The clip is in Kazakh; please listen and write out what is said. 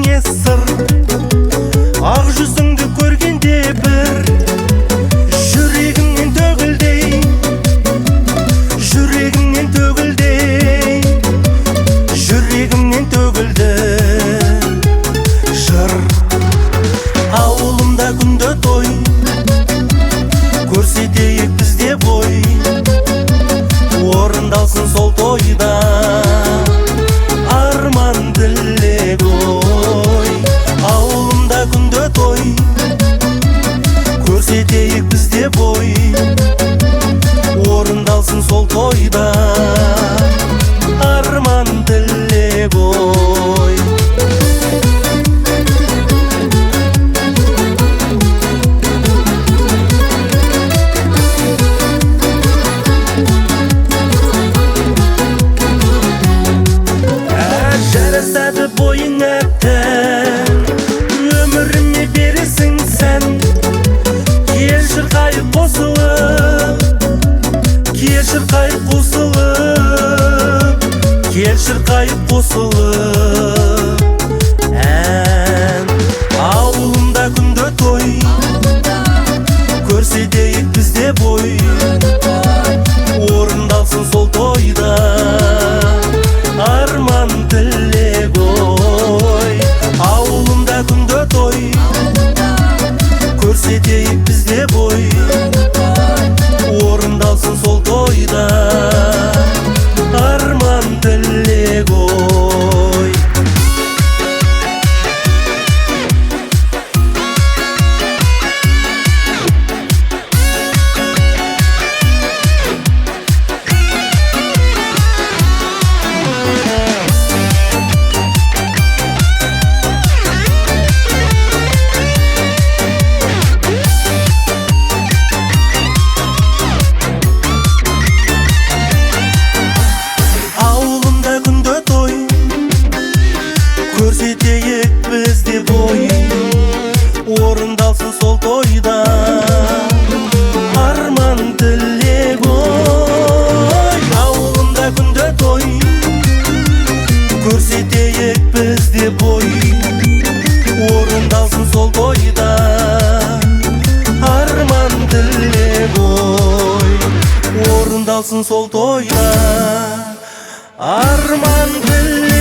не сыр, ақ жүзіңді көргенде бір жүрегімнен төгілдей, жүрегімнен төгілдей, жүрегімнен төгілді жыр. Ауылымда күнде той, көрсетейік бізде бой, орындалсын сол тойда арман тілек ой. Ауылымда күнде той, көрсетейік бізде бой, орындалсын сол тойда арман тілек ой. Жарасады бойың әбден, өміріме бересің сән. Кел шырқайық қосылып, кел шырқайық қосылып, кел шырқайық қосылып ән. Ауылымда күнде той, көрсетейік бізде бой, орындалсын сол тойда арман тілек ой. Ауылымда күнде той, көрсетейік бізде бой, орындалсын сол тойда арман тілек ой. Көрсетейік бізде бой, орындалсын сол тойда арман тілек ой. Ауылымда күнде той, көрсетейік бізде бой, орындалсын сол тойда арман тілек ой. Орындалсын сол тойда арман тілек.